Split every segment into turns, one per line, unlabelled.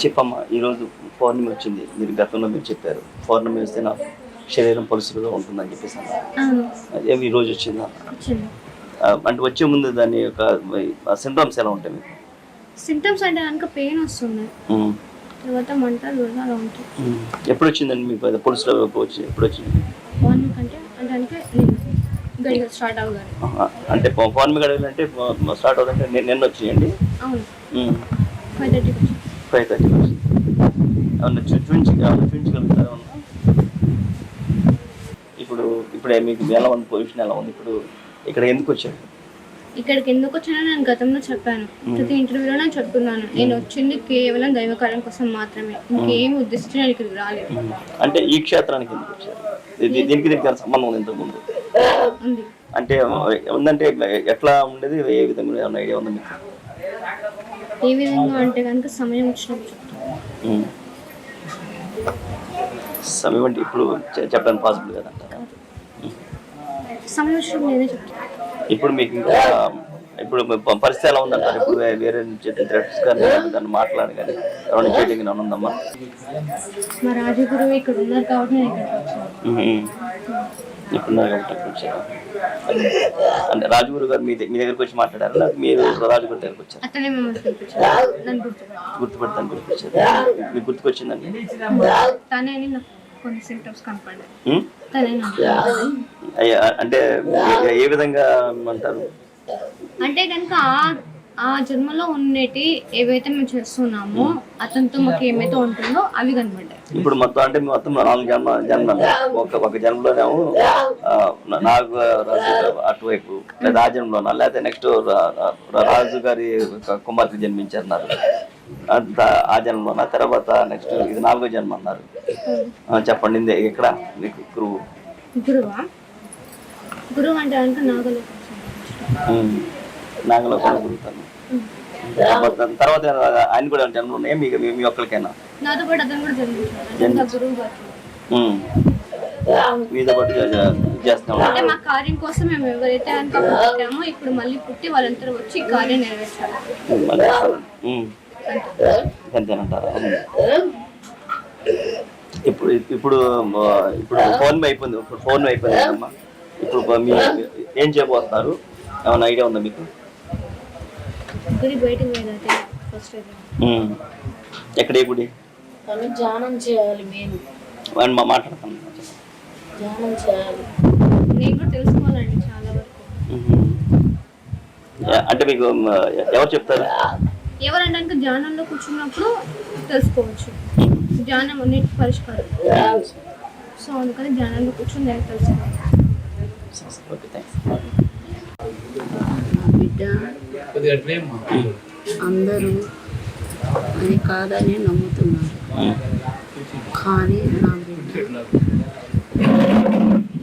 చెప్పమ్మా, ఈరోజు పౌర్ణమి వచ్చింది. మీరు గతంలో మీరు చెప్పారు పౌర్ణమి వస్తే నా శరీరం పలుసులుగా ఉంటుందని చెప్పేసి అన్నారు. ఏమి ఈరోజు వచ్చిందా? అంటే వచ్చే ముందు దాని యొక్క సింటమ్స్ ఎలా ఉంటాయి మీకు?
సింటమ్స్ అంటే కనుక పెయిన్ వస్తుంది, తర్వాత మంటలు అలా ఉంటాయి.
ఎప్పుడు వచ్చిందండి మీకు పొలుసులో వచ్చి? ఎప్పుడు వచ్చింది?
పౌర్ణమి కంటే అంటే గడిగా స్టార్ట్ అవ్వగానే.
అంటే పౌర్ణమి గడియలు అంటే స్టార్ట్ అవుతుందంటే నిన్న వచ్చినాయండి?
అవును, 5:30
5:30 వచ్చింది. అవును, చూపించగలుగుతారా? ఇప్పుడు మీకు ఎలా ఉంది పొజిషన్, ఎలా ఉంది ఇప్పుడు? ఇక్కడ ఎందుకు వచ్చారు?
ఇక్కడికి ఎందుకు వచ్చానో నేను గతంలో చెప్పాను, ప్రతి ఇంటర్వ్యూలో నేను చెప్తున్నాను. నేను వచ్చింది కేవలం దైవ కార్యం కోసం మాత్రమే, ఇంకేం ఉద్దేశించి నేను ఇక్కడికి రాలేదు.
అంటే ఈ క్షేత్రానికి ఎందుకు వచ్చారు? దీనికి సంబంధం ఉంది ఇంతకుముందు?
ఉంది.
అంటే ఉందంటే ఎట్లా ఉండేది? ఏ విధంగా ఏమైనా ఐడియా ఉందా మీకు?
ఏ విధంగా అంటే కనుక సమయం వచ్చినప్పుడు చెప్తాను.
సమయం అంటే ఇప్పుడు చెప్పడానికి పాసిబుల్ కదంటారా?
సమయం వచ్చినప్పుడు నేనే చెప్తాను.
ఇప్పుడు మీకు ఇంకా ఇప్పుడు పరిస్థితి ఎలా ఉందంటారు? ఇప్పుడు వేరే థ్రెట్స్ కానీ దాన్ని మాట్లాడి కానీ ఎవరైనా చేయడం కానీ ఉందమ్మా?
మా రాజగురువు ఇక్కడ ఉన్నారు కాబట్టి నేను ఇక్కడికి వచ్చాను.
ఇప్పుడున్నారు కాబట్టి అక్కడ వచ్చారు. అంటే రాజగురు గారు మీ దగ్గరికి వచ్చి మాట్లాడారు, నాకు మీరు రాజగురు దగ్గరికి వచ్చారు?
అతనే మిమ్మల్ని పిలిపించారు, నన్ను
గుర్తుపడతాను పిలిపించారు. మీకు గుర్తుకొచ్చిందండి?
తనే నాకు కొన్ని సింటమ్స్ కనపడ్డాయి. తనే
అంటే ఏ విధంగా అంటారు?
అంటే కనుక ఆ జన్మలో ఉన్నటి ఏవైతే మేము చేస్తున్నామో అతనితో మాకు ఏమైతే ఉంటుందో అవి కనబడ్డాయి.
ఇప్పుడు మొత్తం 4 జన్మలు ఒక జన్మలోనేమో నాగు రాజు అటువైపు, లేదా ఆ జన్మలోనా, లేకపోతే నెక్స్ట్ రాజు గారి కుమార్తె జన్మించారన్నారు ఆ జన్మలోనా, తర్వాత నెక్స్ట్ ఇది 4వ జన్మ అన్నారు. చెప్పండి, ఎక్కడ మీకు గురువు?
గురువు అంటే కనుక
నాగలోకంలో గురుతాను. తర్వాత ఆయన కూడా జన్మలు ఉన్నాయా మీ ఒక్కరికైనా?
నాతో పాటు అతను కూడా
మీతో పాటు చేస్తున్నాం.
అంటే మా కార్యం కోసం మేము ఎవరైతే అనుకుంటామో ఇప్పుడు మళ్ళీ పుట్టి వాళ్ళంతా వచ్చి కార్యం నెరవేర్చాలి.
అంతేనంటారా? ఇప్పుడు ఇప్పుడు ఇప్పుడు ఫోన్ అయిపోయింది. అమ్మా, ఇప్పుడు ఏం చేయబోతున్నారు? ఏమైనా ఐడియా ఉందా మీకు?
గుడి బయటకు పోయేదైతే ఫస్ట్
ఎక్కడ? ఏ గుడి?
ధ్యానం చేయాలి. మేము
మాట్లాడతాను,
ధ్యానం చేయాలి.
నేను కూడా తెలుసుకోవాలండి చాలా వరకు.
అంటే మీకు ఎవరు చెప్తారు?
ఎవరంటే ధ్యానంలో కూర్చున్నప్పుడు తెలుసుకోవచ్చు. ధ్యానం అన్నిటి పరిష్కారం. సో అందుకని ధ్యానంలో కూర్చొని నేను తెలుసుకోవాలి.
బిడ్డ అందరూ అని కాదని నమ్ముతున్నారు, కానీ నా బిడ్డ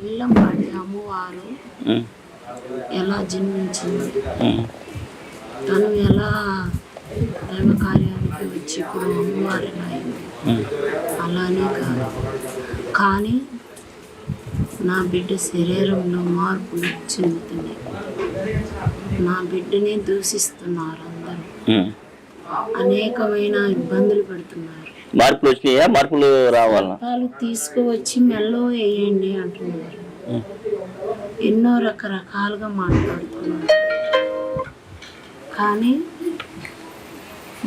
ఇళ్ళంపాటి అమ్మవారు ఎలా జన్మించింది, తను ఎలా దైవ కార్యానికి వచ్చి ఇప్పుడు అమ్మవారు ఎలా అయింది అలానే కాదు. కానీ నా బిడ్డ శరీరంలో మార్పులు చెందుతున్నాయి. నా బిడ్డని దూషిస్తున్నారు అందరూ, అనేకమైన ఇబ్బందులు పెడుతున్నారు.
మార్పులు వచ్చినాయా? మార్పులు రావాలా?
వాళ్ళు తీసుకువచ్చి మెల్లో వేయండి అంటున్నారు. ఎన్నో రకరకాలుగా మాట్లాడుతున్నారు. కానీ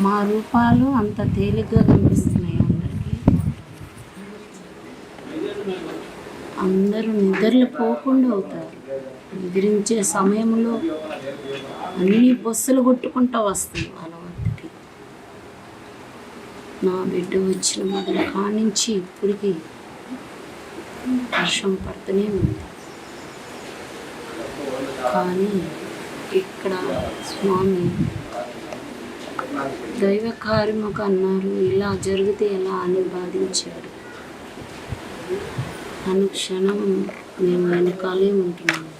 మా రూపాలు అంత తేలిగ్గా కనిపిస్తున్నాయి అందరికీ. అందరూ నిద్రలు పోకుండా అవుతారు. నిద్రించే సమయంలో అన్ని బొస్సులు కొట్టుకుంటూ వస్తాయి వాళ్ళ వద్దకి. నా బిడ్డ వచ్చిన మొదలు కానించి ఇప్పటికీ వర్షం పడుతూనే ఉంది. కానీ ఇక్కడ స్వామి దైవ కార్యముకు అన్నారు, ఇలా జరిగితే ఎలా అని బాధించాడు. అనుక్షణం మేము వెనకాలే ఉంటున్నాము.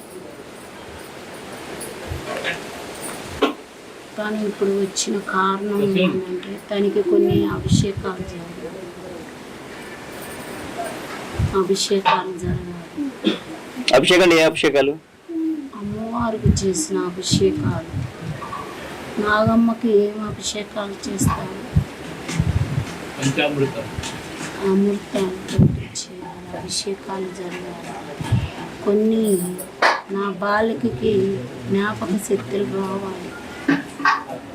కానీ ఇప్పుడు వచ్చిన కారణం ఏంటంటే తనకి కొన్ని అభిషేకాలు జరగాలి.
అభిషేకాలు ఏ అభిషేకాలు?
అమ్మవారికి చేసిన అభిషేకాలు. నాగమ్మకి ఏం అభిషేకాలు చేస్తారు? అమృతంతో చేయాలి, అభిషేకాలు జరగాలి. కొన్ని నా బాలికకి జ్ఞాపక శక్తులు రావాలి.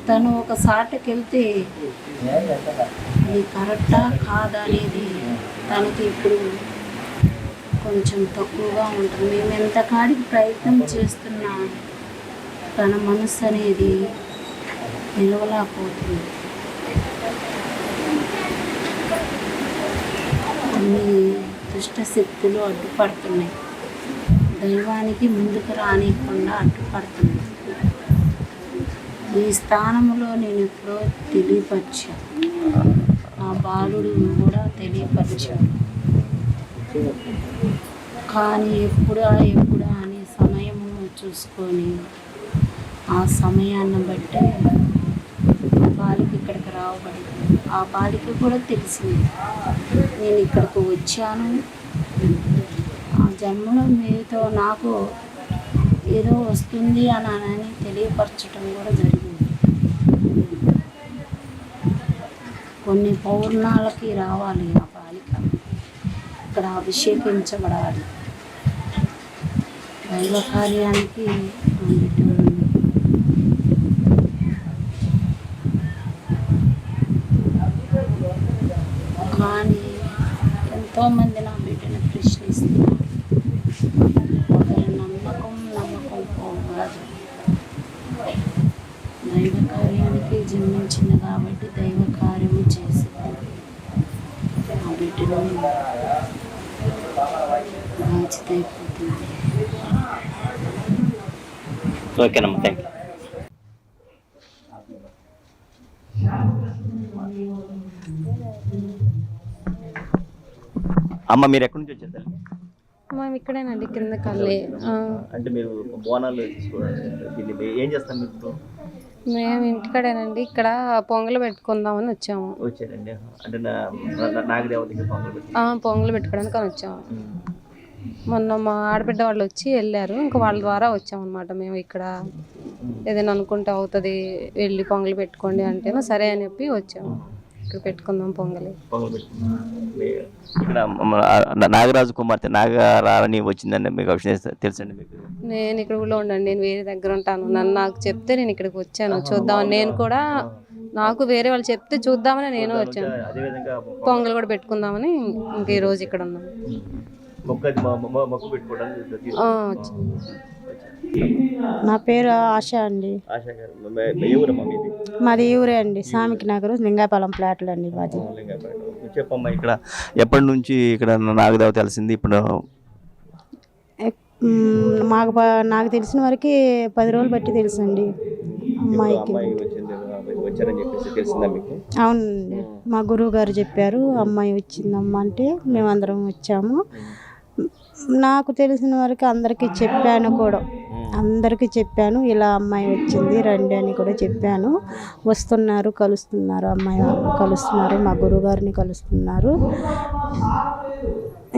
తను ఒక సాటకి వెళ్తే అది కరెక్టా కాదా అనేది తనకి ఇప్పుడు కొంచెం తక్కువగా ఉంటుంది. మేము ఎంత కాడికి ప్రయత్నం చేస్తున్నా తన మనసు అనేది నిలవలేకపోతుంది. కొన్ని దుష్ట శక్తులు అడ్డుపడుతున్నాయి, దైవానికి ముందుకు రానియకుండా అడ్డుపడుతున్నాయి. ఈ స్థానంలో నేను ఎప్పుడో తెలియపరిచాను, ఆ బాలుడు కూడా తెలియపరిచాడు. కానీ ఎప్పుడా అనే సమయము చూసుకొని ఆ సమయాన్ని బట్టి ఆ బాలిక ఇక్కడికి రావబడింది. ఆ బాలిక కూడా తెలిసింది నేను ఇక్కడికి వచ్చాను, ఆ జన్మలో మీతో నాకు ఏదో వస్తుంది అని తెలియపరచడం కూడా జరిగింది. కొన్ని పౌర్ణాలకి రావాలి ఆ బాలిక, ఇక్కడ అభిషేకించబడాలి. దైవ కార్యానికి కానీ ఎంతోమంది నా బిడ్డను ప్రశ్నిస్తున్నారు. ఒకరి నమ్మకం పోరాదు. దైవ కార్యానికి జన్మించింది కాబట్టి దైవ కార్యము చేసింది. ఆ బిడ్డను బాధ్యత అయిపోతుంది.
ఓకేనమ్మా, థ్యాంక్ యూ. అమ్మ మీరు ఎక్కడి నుంచి వచ్చారు?
మేము ఇక్కడేనండి, కింద కళ్ళే.
అంటే మీరు బోనాలు తీసుకోవడానికి ఏం చేస్తాం మీరు?
మేము ఇంటికాడేనండి, ఇక్కడ పొంగలు పెట్టుకుందామని వచ్చాము.
వచ్చారండి, అంటే నాగదేవతకి
పొంగలు పెట్టుకోవడానికి అని వచ్చాము. మొన్న మా ఆడబిడ్డ వాళ్ళు వచ్చి వెళ్ళారు, ఇంకా వాళ్ళ ద్వారా వచ్చాము అనమాట. మేము ఇక్కడ ఏదైనా అనుకుంటే అవుతుంది, వెళ్ళి పొంగలు పెట్టుకోండి అంటేనా సరే అని చెప్పి వచ్చాము. ఇక్కడ పెట్టుకుందాం పొంగలి.
ఇక్కడ నాగరాజు కుమార్తె నాగరాణి వచ్చిందండి, మీకు విషయం తెలుసండి? మీకు
నేను ఇక్కడ ఊళ్ళో ఉండండి, నేను వేరే దగ్గర ఉంటాను. నాకు చెప్తే నేను ఇక్కడికి వచ్చాను చూద్దామని. నేను కూడా నాకు వేరే వాళ్ళు చెప్తే చూద్దామని నేను వచ్చాను. పొంగల్ కూడా పెట్టుకుందామని ఇంక ఈ రోజు ఇక్కడ ఉన్నాను.
నా పేరు ఆశ అండి. మాది ఊరే అండి, సామికి నగరు, లింగాపాలెం ప్లాట్లు అండి మాది.
చెప్పమ్మా, ఇక్కడ ఎప్పటి నుంచి ఇక్కడ నాగదేవత తెలిసింది? ఇప్పుడు
నాకు తెలిసిన వరకు 10 రోజులు బట్టి తెలుసండి అమ్మాయికి. అవునండి, మా గురువు గారు చెప్పారు అమ్మాయి వచ్చిందమ్మా అంటే మేమందరం వచ్చాము. నాకు తెలిసిన వరకు అందరికీ చెప్పాను కూడా, అందరికీ చెప్పాను ఇలా అమ్మాయి వచ్చింది రండి అని కూడా చెప్పాను. వస్తున్నారు, కలుస్తున్నారు, అమ్మాయి కలుస్తున్నారు, మా గురువుగారిని కలుస్తున్నారు.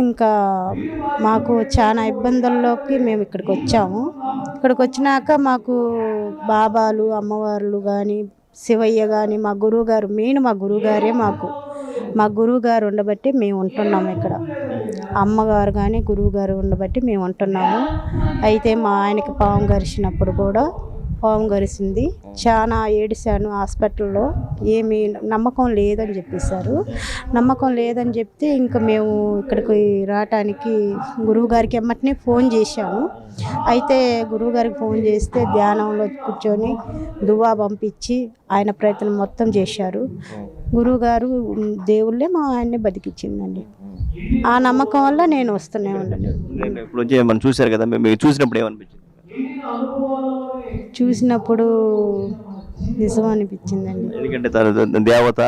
ఇంకా మాకు చాలా ఇబ్బందుల్లోకి మేము ఇక్కడికి వచ్చాము. ఇక్కడికి వచ్చినాక మాకు బాబాలు అమ్మవార్లు కానీ శివయ్య కానీ మా గురువుగారు మెయిన్, మా గురువుగారే మా గురువుగారు ఉండబట్టి మేము ఉంటున్నాము ఇక్కడ. అమ్మగారు కానీ గురువుగారు ఉండబట్టి మేము ఉంటున్నాము. అయితే మా ఆయనకి పాము గరిచినప్పుడు కూడా పాము గరిచింది, చాలా ఏడిశాను హాస్పిటల్లో. ఏమీ నమ్మకం లేదని చెప్పేశారు. నమ్మకం లేదని చెప్తే ఇంకా మేము ఇక్కడికి రావటానికి గురువుగారికి ఎమ్మటనే ఫోన్ చేశాము. అయితే గురువుగారికి ఫోన్ చేస్తే ధ్యానంలో కూర్చొని దువా పంపించి ఆయన ప్రయత్నం మొత్తం చేశారు. గురువుగారు దేవుళ్ళే మా ఆయన్ని బతికిచ్చిందండి. ఆ నమ్మకం వల్ల నేను వస్తూనే ఉన్నాను.
ఇప్పుడు చూశారు కదా, మీరు చూసినప్పుడు ఏమనిపించింది?
చూసినప్పుడు నిజం అనిపించిందండి.
ఎందుకంటే దేవత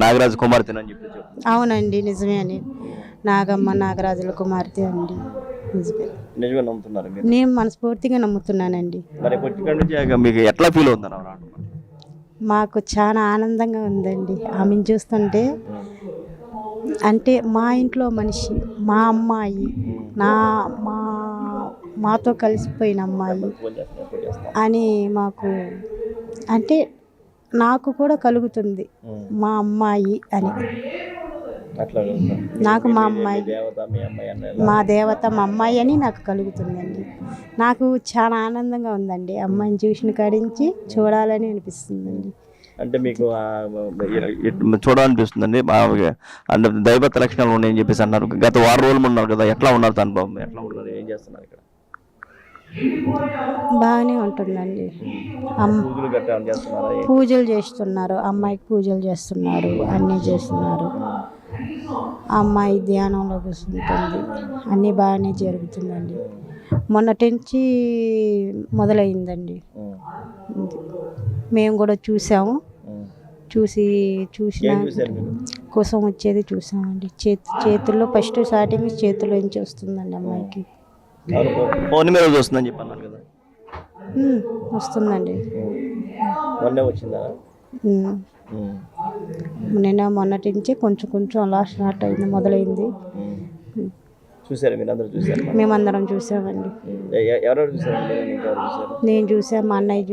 నాగరాజు కుమార్తె అని చెప్పి.
అవునండి, నిజమే అని. నాగమ్మ నాగరాజుల కుమార్తె అండి,
నిజమే నమ్ముతున్నారు?
నేను మనస్ఫూర్తిగా నమ్ముతున్నానండి.
మీకు ఎట్లా ఫీల్ అవుతున్నారు?
మాకు చాలా ఆనందంగా ఉందండి ఆమెను చూస్తుంటే. అంటే మా ఇంట్లో మనిషి, మా అమ్మాయి, మాతో కలిసిపోయిన అమ్మాయి అని మాకు అంటే నాకు కూడా కలుగుతుంది మా అమ్మాయి అని.
అట్లా
నాకు మా అమ్మాయి
దేవత మీ అమ్మాయి అన్నది.
మా దేవత మా అమ్మాయి అని నాకు కలుగుతుందండి. నాకు చాలా ఆనందంగా ఉందండి. అమ్మాయిని చూసిన కాడించి చూడాలని అనిపిస్తుందండి.
అంటే మీకు చూడాలనిపిస్తుందండి. అంటే దైవత లక్షణాలు ఉన్నాయని చెప్పేసి అన్నారు. గత వారం రోజులు ఉన్నారు కదా, ఎట్లా ఉన్నారు తన బాబు, ఎట్లా ఉన్నారు, ఏం చేస్తున్నారు ఇక్కడ?
బాగానే ఉంటుందండి.
పూజలు గట్రా ఏమైనా చేస్తున్నారా?
పూజలు చేస్తున్నారు, అమ్మాయికి పూజలు చేస్తున్నారు, అన్నీ చేస్తున్నారు. అమ్మాయి ధ్యానంలో కూర్చుంటుంది, అన్నీ బాగానే జరుగుతుందండి. మొన్నటి నుంచి మొదలైందండి. మేము కూడా చూసాము. చూసిన కోసం వచ్చేది చూసామండి. చేతుల్లో ఫస్ట్ స్టార్టింగ్ చేతుల్లో నుంచి వస్తుందండి అమ్మాయికి.
ఫోన్ మీద వస్తుందని చెప్పి అన్నారు కదా.
వస్తుందండి.
మొన్నే వచ్చిందా?
మొన్నటి నుంచి కొంచెం కొంచెం అలా స్టార్ట్ అయింది, మొదలైంది.
చూసారు మీరు అందరూ? చూసారు,
మేమందరం చూసామండి.
ఎవరెవరు చూసారు?
నేను చూసాను, మా అన్నయ్య చూసాను.